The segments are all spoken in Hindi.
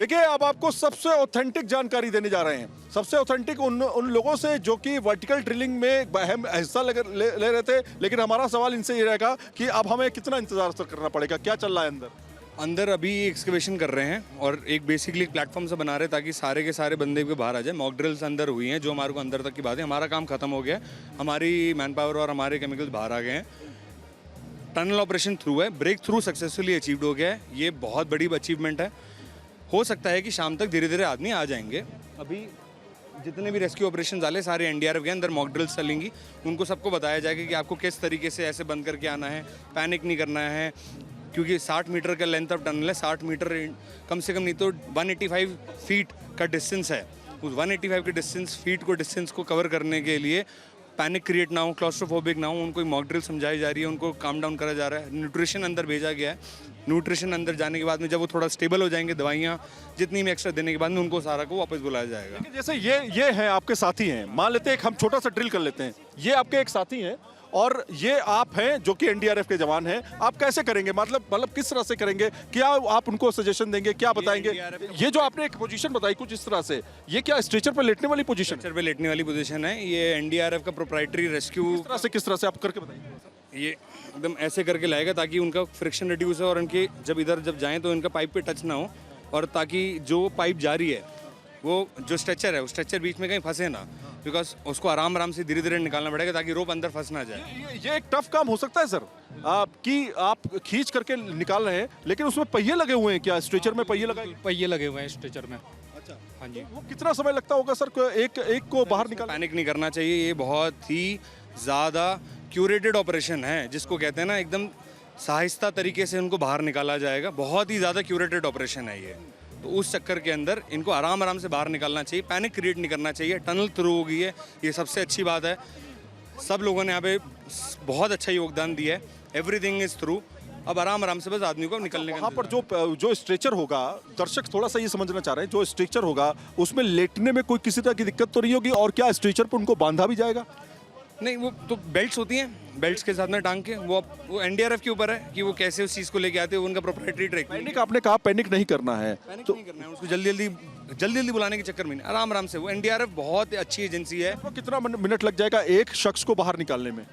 देखिए, अब आपको सबसे ऑथेंटिक जानकारी देने जा रहे हैं। सबसे ऑथेंटिक उन लोगों से जो कि वर्टिकल ड्रिलिंग में एक अहम हिस्सा ले रहे थे। लेकिन हमारा सवाल इनसे ये रहेगा कि अब हमें कितना इंतजार करना पड़ेगा, क्या चल रहा है अंदर? अंदर अभी एक्सकवेशन कर रहे हैं और एक बेसिकली प्लेटफॉर्म से बना रहे हैं ताकि सारे के सारे बंदे के बाहर आ जाए। मॉक ड्रिल्स अंदर हुई हैं जो हमारे को अंदर तक की बात है। हमारा काम खत्म हो गया है, हमारी मैन पावर और हमारे केमिकल्स बाहर आ गए हैं। टनल ऑपरेशन थ्रू है, ब्रेक थ्रू सक्सेसफुली अचीव्ड हो गया है। ये बहुत बड़ी अचीवमेंट है। हो सकता है कि शाम तक धीरे धीरे आदमी आ जाएंगे। अभी जितने भी रेस्क्यू ऑपरेशन वाले सारे एनडीआरएफ के अंदर मॉक ड्रिल्स चलेंगी। उनको सबको बताया जाएगा कि आपको किस तरीके से ऐसे बंद करके आना है, पैनिक नहीं करना है, क्योंकि 60 मीटर का लेंथ ऑफ टनल है। 60 मीटर कम से कम नहीं तो 185 फीट का डिस्टेंस है। उस 185 के डिस्टेंस को कवर करने के लिए पैनिक क्रिएट ना हो, क्लॉस्ट्रोफोबिक ना हो, उनको मॉक ड्रिल समझाई जा रही है, उनको काम डाउन करा जा रहा है। न्यूट्रिशन अंदर भेजा गया है। न्यूट्रिशन अंदर जाने के बाद में जब वो थोड़ा स्टेबल हो जाएंगे, दवाइयाँ जितनी भी एक्स्ट्रा देने के बाद में उनको सारा को वापस बुलाया जाएगा। जैसे ये हैं आपके साथी हैं, मान लेते हैं हम छोटा सा ड्रिल कर लेते हैं। ये आपके एक साथी हैं और ये आप हैं जो कि एनडीआरएफ के जवान हैं। आप कैसे करेंगे, मतलब किस तरह से करेंगे? क्या आप उनको सजेशन देंगे, क्या बताएंगे? ये जो आपने एक पोजीशन बताई कुछ इस तरह से, ये क्या स्ट्रेचर पर लेटने वाली पोजीशन? स्ट्रेचर पे लेटने वाली पोजीशन है। ये एनडीआरएफ का प्रोप्राइटरी रेस्क्यू। किस तरह से आप करके बताइए। ये एकदम ऐसे करके लाएगा ताकि उनका फ्रिक्शन रिड्यूस हो और उनके जब जाएं तो इनका पाइप पे टच ना हो, और ताकि जो पाइप जा रही है वो जो स्ट्रेचर है, वो स्ट्रेचर बीच में कहीं फंसे ना, बिकॉज उसको आराम से धीरे धीरे निकालना पड़ेगा ताकि रोप अंदर फंस ना जाए। ये एक टफ काम हो सकता है सर, आप खींच करके निकाल रहे हैं, लेकिन उसमें पहिए लगे हुए हैं क्या? स्ट्रेचर में पहिए लगे हुए हैं स्ट्रेचर में। अच्छा, हाँ जी। वो कितना समय लगता होगा सर एक को बाहर निकाल? पैनिक नहीं करना चाहिए। ये बहुत ही ज़्यादा क्यूरेटेड ऑपरेशन है, जिसको कहते हैं ना, एकदम साहिस्ता तरीके से उनको बाहर निकाला जाएगा। बहुत ही ज़्यादा क्यूरेटेड ऑपरेशन है ये। तो उस चक्कर के अंदर इनको आराम से बाहर निकालना चाहिए, पैनिक क्रिएट नहीं करना चाहिए। टनल थ्रू हो गई है, ये सबसे अच्छी बात है। सब लोगों ने यहाँ पे बहुत अच्छा योगदान दिया है। Everything is through. अब आराम से बस आदमी को निकलने का। वहाँ पर जो स्ट्रेचर होगा, दर्शक थोड़ा सा ये समझना चाह रहे हैं, जो स्ट्रेचर होगा उसमें लेटने में कोई किसी तरह की दिक्कत तो नहीं होगी? और क्या स्ट्रेचर पर उनको बांधा भी जाएगा? नहीं, वो तो बेल्ट्स होती हैं, बेल्ट्स के साथ में टांग के वो एनडीआरएफ के ऊपर है कि वो कैसे उस चीज़ को लेके आते हैं। उनका प्रोप्राइटरी ट्रैक। पैनिक आपने कहा, पैनिक नहीं करना है, पैनिक नहीं करना है उसको। जल्दी बुलाने के चक्कर में नहीं, आराम से। वो एनडीआरएफ बहुत अच्छी एजेंसी है। तो कितना मिनट लग जाएगा एक शख्स को बाहर निकालने में?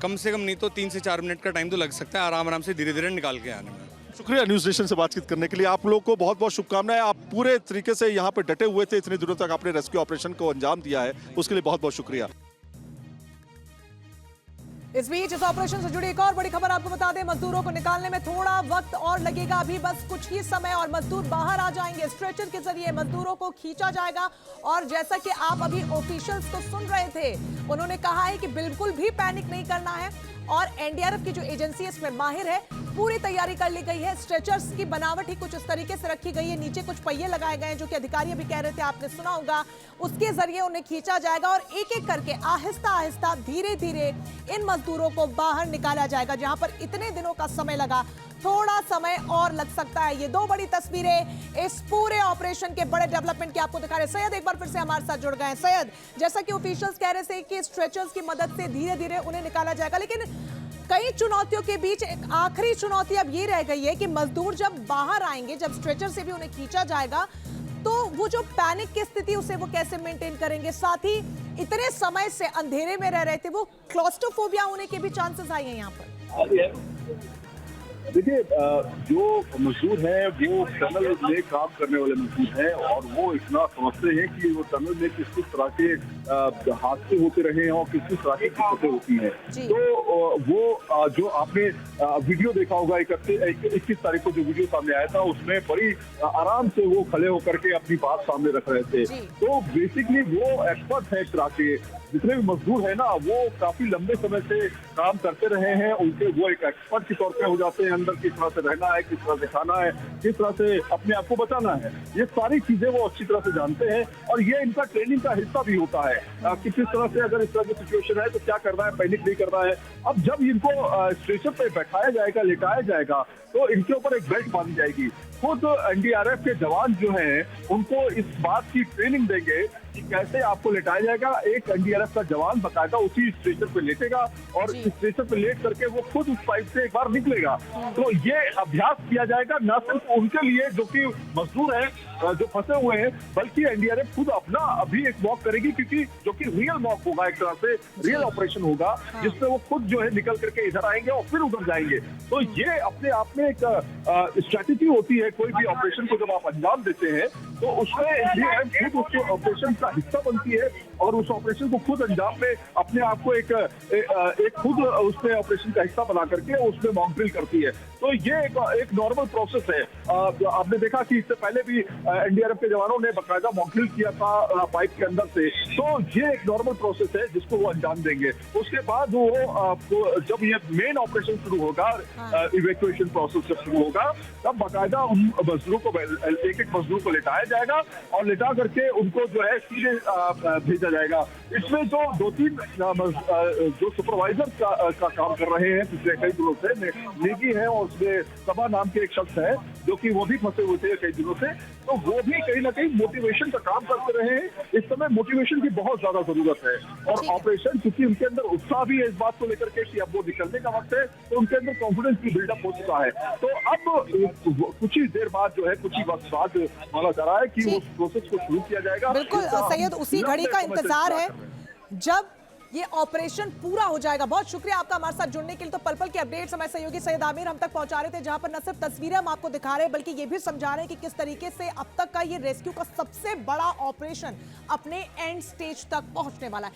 कम से कम नहीं तो 3 से 4 मिनट का टाइम तो लग सकता है, आराम से धीरे धीरे निकाल के आने में। शुक्रिया न्यूज़ नेशन से बातचीत करने के लिए। आप लोगों को बहुत बहुत शुभकामनाएं। आप पूरे तरीके से यहाँ पे डटे हुए थे, इतने दिनों तक आपने रेस्क्यू ऑपरेशन को अंजाम दिया है, उसके लिए बहुत बहुत शुक्रिया। इस बीच इस ऑपरेशन से जुड़ी एक और बड़ी खबर आपको बता दें, मजदूरों को निकालने में थोड़ा वक्त और लगेगा। अभी बस कुछ ही समय और मजदूर बाहर आ जाएंगे। स्ट्रेचर के जरिए मजदूरों को खींचा जाएगा। और जैसा कि आप अभी ऑफिशियल्स को सुन रहे थे, उन्होंने कहा है कि बिल्कुल भी पैनिक नहीं करना है। और एनडीआरएफ की जो एजेंसी है इसमें माहिर है, पूरी तैयारी कर ली गई है। स्ट्रेचर्स की बनावट ही कुछ इस तरीके से रखी गई है, नीचे कुछ पहिए लगाए गए हैं जो कि अधिकारी अभी कह रहे थे, आपने सुना होगा। उसके जरिए उन्हें खींचा जाएगा और एक एक करके आहिस्ता धीरे धीरे इन मजदूरों को बाहर निकाला जाएगा। जहां पर इतने दिनों का समय लगा, थोड़ा समय और लग सकता है। ये 2 बड़ी तस्वीरें इस पूरे ऑपरेशन के बड़े डेवलपमेंट की आपको दिखा रहे हैं। सैयद एक बार फिर से हमारे साथ जुड़ गए हैं। सैयद, जैसा कि ऑफिशियल्स कह रहे थे कि स्ट्रेचर्स की मदद से धीरे धीरे उन्हें निकाला जाएगा, लेकिन कई चुनौतियों के बीच एक आखिरी चुनौती अब ये रह गई है कि मजदूर जब बाहर आएंगे, जब स्ट्रेचर से भी उन्हें खींचा जाएगा, तो वो जो पैनिक की स्थिति उसे वो कैसे मेंटेन करेंगे? साथ ही इतने समय से अंधेरे में रह रहे थे, वो क्लॉस्ट्रोफोबिया होने के भी चांसेस आए हैं यहाँ पर। देखिए, जो मजदूर हैं वो टनल में काम करने वाले मजदूर हैं और वो इतना समझते हैं कि वो टनल में किस किस तरह के हादसे होते रहे हैं और किस किस तरह की दिक्कतें होती हैं। तो वो जो आपने वीडियो देखा होगा 21 तारीख को जो वीडियो सामने आया था, उसमें बड़ी आराम से वो खड़े होकर के अपनी बात सामने रख रहे थे। तो बेसिकली वो एक्सपर्ट है इस तरह के। जितने भी मजदूर हैं ना, वो काफी लंबे समय से काम करते रहे हैं। उनके वो एक एक्सपर्ट के तौर पे हो जाते हैं अंदर, किस तरह से रहना है, किस तरह से खाना है, किस तरह से अपने आप को बचाना है। ये सारी चीजें वो अच्छी तरह से जानते हैं और ये इनका ट्रेनिंग का हिस्सा भी होता है कि किस तरह से अगर इस तरह की सिचुएशन है तो क्या करना है, पैनिक नहीं करना है। अब जब इनको स्ट्रेचर पे बैठाया जाएगा, लेटाया जाएगा, तो इनके ऊपर एक बेल्ट बांधी जाएगी। खुद एनडीआरएफ के जवान जो हैं उनको इस बात की ट्रेनिंग देंगे कि कैसे आपको लेटाया जाएगा। एक एनडीआरएफ का जवान बकायदा उसी स्ट्रेचर पे लेटेगा और जी। स्ट्रेचर पे लेट करके वो खुद उस पाइप से एक बार निकलेगा। तो ये अभ्यास किया जाएगा न सिर्फ उनके लिए जो कि मजदूर हैं जो फंसे हुए हैं, बल्कि एनडीआरएफ खुद अपना अभी एक मॉक करेगी, क्योंकि जो कि रियल मॉक होगा, एक तरह से रियल ऑपरेशन होगा जिसमें वो खुद जो है निकल करके इधर आएंगे और फिर उधर जाएंगे। तो ये अपने आप में एक स्ट्रैटेजी होती है। कोई भी ऑपरेशन को जब आप अंजाम देते हैं तो उसमें एनडीआरएफ खुद उस ऑपरेशन का हिस्सा बनती है और उस ऑपरेशन को खुद अंजाम में अपने आप को एक खुद उसमें ऑपरेशन का हिस्सा बना करके उसमें मॉक ड्रिल करती है। तो ये एक नॉर्मल प्रोसेस है। आपने देखा कि इससे पहले भी एनडीआरएफ के जवानों ने बकायदा मॉक ड्रिल किया था पाइप के अंदर से। तो ये एक नॉर्मल प्रोसेस है जिसको वो अंजाम देंगे। उसके बाद वो जब ये मेन ऑपरेशन शुरू होगा, इवैक्यूएशन प्रोसेस जब शुरू होगा, तब बकायदा उन मजदूरों को एक एक मजदूर को लेटाया जाएगा और लेटा करके उनको जो है सीधे भेजा जाएगा। इसमें जो 2-3 जो सुपरवाइजर का काम कर रहे हैं पिछले कई दिनों से, नेगी है और उसमें सभा नाम के एक शख्स है जो कि वो भी फंसे हुए थे कई दिनों से, तो वो भी कहीं ना कहीं मोटिवेशन का काम करते रहे हैं। इस समय मोटिवेशन की बहुत ज्यादा जरूरत है और ऑपरेशन, क्योंकि उनके अंदर उत्साह भी है इस बात को लेकर के कि अब वो निकलने का वक्त है, तो उनके अंदर कॉन्फिडेंस भी बिल्डअप हो चुका है। तो अब कुछ ही देर बाद जो है, कुछ ही वक्त बाद माना जा रहा है कि उस प्रोसेस को शुरू किया जाएगा। बिल्कुल सैयद, उसी घड़ी का इंतजार है जब ये ऑपरेशन पूरा हो जाएगा। बहुत शुक्रिया आपका हमारे साथ जुड़ने के लिए। तो पल पल के अपडेट्स हमारे सहयोगी सैयद आमिर हम तक पहुंचा रहे थे, जहां पर न सिर्फ तस्वीरें हम आपको दिखा रहे हैं बल्कि ये भी समझा रहे हैं कि किस तरीके से अब तक का ये रेस्क्यू का सबसे बड़ा ऑपरेशन अपने एंड स्टेज तक पहुंचने वाला है।